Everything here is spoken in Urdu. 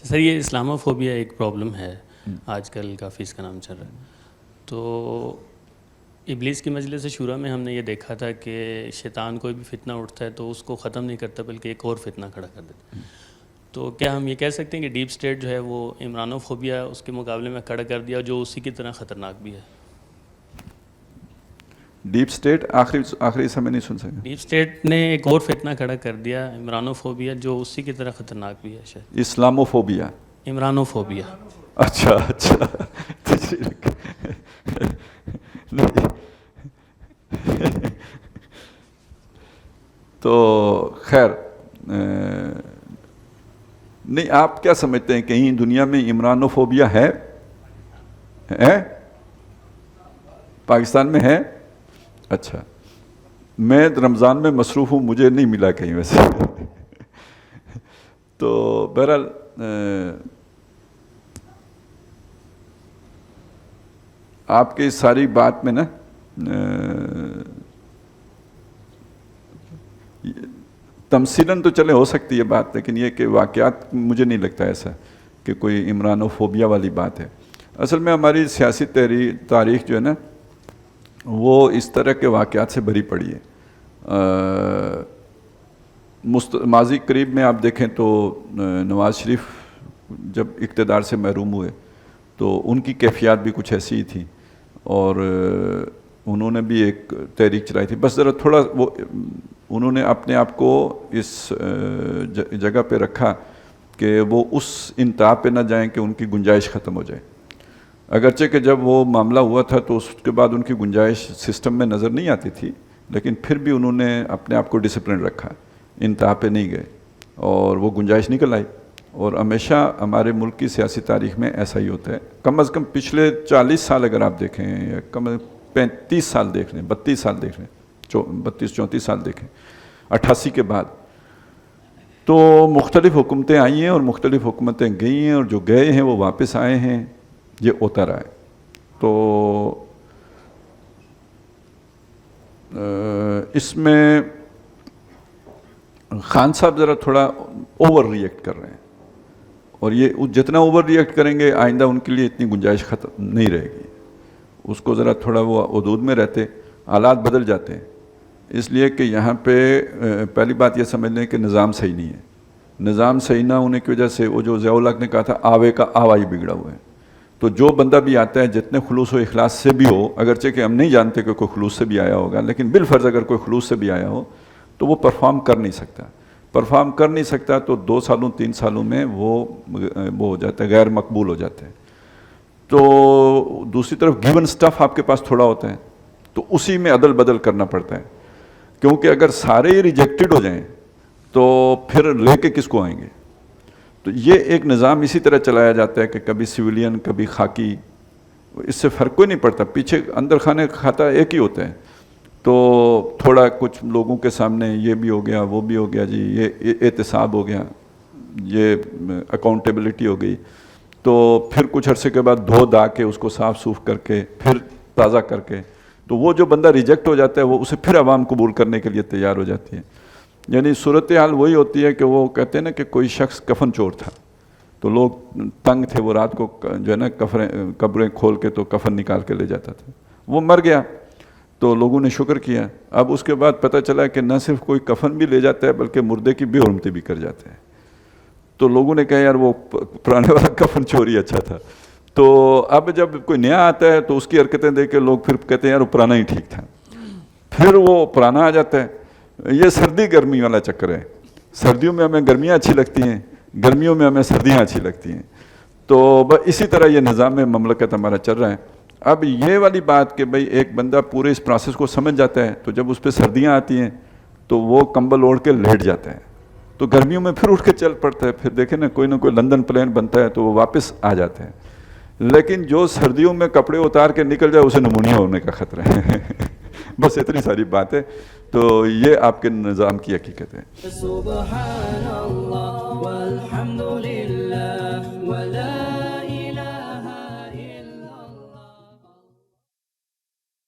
سر یہ اسلامو فوبیا ایک پرابلم ہے آج کل، کافی اس کا نام چل رہا ہے. تو ابلیس کی مجلس شورا میں ہم نے یہ دیکھا تھا کہ شیطان کوئی بھی فتنہ اٹھتا ہے تو اس کو ختم نہیں کرتا بلکہ ایک اور فتنہ کھڑا کر دیتا ہے. تو کیا ہم یہ کہہ سکتے ہیں کہ ڈیپ اسٹیٹ جو ہے وہ عمرانو فوبیا اس کے مقابلے میں کھڑا کر دیا جو اسی کی طرح خطرناک بھی ہے؟ ڈیپ اسٹیٹ آخری حصہ میں نہیں سن سکا. ڈیپ اسٹیٹ نے ایک اور فتنہ کھڑا کر دیا عمرانو فوبیا جو اسی کی طرح خطرناک بھی ہے شاید. اسلامو فوبیا، عمرانو فوبیا. اچھا تو خیر نہیں، آپ کیا سمجھتے ہیں کہیں دنیا میں عمرانو فوبیا ہے؟ پاکستان میں ہے؟ اچھا، میں رمضان میں مصروف ہوں، مجھے نہیں ملا کہیں ویسے. تو بہرحال آپ کی ساری بات میں نا تمثیلاً تو چلے ہو سکتی ہے بات، لیکن یہ کہ واقعات مجھے نہیں لگتا ایسا کہ کوئی عمرانو فوبیا والی بات ہے. اصل میں ہماری سیاسی تاریخ جو ہے نا وہ اس طرح کے واقعات سے بھری پڑی ہے. ماضی قریب میں آپ دیکھیں تو نواز شریف جب اقتدار سے محروم ہوئے تو ان کی کیفیات بھی کچھ ایسی ہی تھیں، اور انہوں نے بھی ایک تحریک چلائی تھی. بس ذرا تھوڑا وہ انہوں نے اپنے آپ کو اس جگہ پہ رکھا کہ وہ اس انتہا پہ نہ جائیں کہ ان کی گنجائش ختم ہو جائے. اگرچہ کہ جب وہ معاملہ ہوا تھا تو اس کے بعد ان کی گنجائش سسٹم میں نظر نہیں آتی تھی، لیکن پھر بھی انہوں نے اپنے آپ کو ڈسپلن رکھا، انتہا پہ نہیں گئے اور وہ گنجائش نکل آئی. اور ہمیشہ ہمارے ملک کی سیاسی تاریخ میں ایسا ہی ہوتا ہے. کم از کم پچھلے 40 سال اگر آپ دیکھیں یا کم 35 سال دیکھ لیں، 32 سال دیکھ لیں، 32-34 سال دیکھیں 88 کے بعد، تو مختلف حکومتیں آئی ہیں اور مختلف حکومتیں گئی ہیں، اور جو گئے ہیں وہ واپس آئے ہیں. یہ ہوتا رہا ہے. تو اس میں خان صاحب ذرا تھوڑا اوور ری ایکٹ کر رہے ہیں، اور یہ جتنا اوور ری ایکٹ کریں گے آئندہ ان کے لیے اتنی گنجائش ختم نہیں رہے گی. اس کو ذرا تھوڑا وہ حدود میں رہتے، حالات بدل جاتے ہیں. اس لیے کہ یہاں پہ پہلی بات یہ سمجھ لیں کہ نظام صحیح نہیں ہے. نظام صحیح نہ ہونے کی وجہ سے وہ جو ضیاء الحق نے کہا تھا آوے کا آوا ہی بگڑا ہوا ہے. تو جو بندہ بھی آتا ہے جتنے خلوص و اخلاص سے بھی ہو، اگرچہ کہ ہم نہیں جانتے کہ کوئی خلوص سے بھی آیا ہوگا، لیکن بالفرض اگر کوئی خلوص سے بھی آیا ہو تو وہ پرفارم کر نہیں سکتا تو 2 سالوں 3 سالوں میں وہ ہو جاتا ہے، غیر مقبول ہو جاتا ہے. تو دوسری طرف گیون سٹف آپ کے پاس تھوڑا ہوتا ہے تو اسی میں عدل بدل کرنا پڑتا ہے، کیونکہ اگر سارے ہی ریجیکٹڈ ہو جائیں تو پھر لے کے کس کو آئیں گے. تو یہ ایک نظام اسی طرح چلایا جاتا ہے کہ کبھی سویلین کبھی خاکی، اس سے فرق کوئی نہیں پڑتا، پیچھے اندر کھانے کھاتا ایک ہی ہوتا ہے. تو تھوڑا کچھ لوگوں کے سامنے یہ بھی ہو گیا، وہ بھی ہو گیا، جی یہ احتساب ہو گیا، یہ اکاؤنٹیبلٹی ہو گئی. تو پھر کچھ عرصے کے بعد دھو دا کے اس کو صاف صوف کر کے پھر تازہ کر کے، تو وہ جو بندہ ریجیکٹ ہو جاتا ہے وہ اسے پھر عوام قبول کرنے کے لیے تیار ہو جاتی ہے. یعنی صورتحال وہی ہوتی ہے کہ وہ کہتے ہیں نا کہ کوئی شخص کفن چور تھا، تو لوگ تنگ تھے، وہ رات کو جو ہے نا قبریں کھول کے تو کفن نکال کے لے جاتا تھا. وہ مر گیا تو لوگوں نے شکر کیا. اب اس کے بعد پتہ چلا کہ نہ صرف کوئی کفن بھی لے جاتا ہے بلکہ مردے کی بے حرمتی بھی کر جاتا ہے. تو لوگوں نے کہا یار وہ پرانے والا کفن چوری اچھا تھا. تو اب جب کوئی نیا آتا ہے تو اس کی حرکتیں دیکھ کے لوگ پھر کہتے ہیں یار وہ پرانا ہی ٹھیک تھا، پھر وہ پرانا آ جاتا ہے. یہ سردی گرمی والا چکر ہے. سردیوں میں ہمیں گرمیاں اچھی لگتی ہیں، گرمیوں میں ہمیں سردیاں اچھی لگتی ہیں. تو اسی طرح یہ نظام مملکت ہمارا چل رہا ہے. اب یہ والی بات کہ بھئی ایک بندہ پورے اس پروسیس کو سمجھ جاتا ہے تو جب اس پہ سردیاں آتی ہیں تو وہ کمبل اوڑھ کے لیٹ جاتا ہے، تو گرمیوں میں پھر اٹھ کے چل پڑتا ہے. پھر دیکھیں نا کوئی نہ کوئی لندن پلین بنتا ہے تو وہ واپس آ جاتا ہے. لیکن جو سردیوں میں کپڑے اتار کے نکل جائے اسے نمونیا ہونے کا خطرہ ہے. بس اتنی ساری بات ہے. تو یہ آپ کے نظام کی حقیقت ہے. سبحان اللہ والحمد للہ.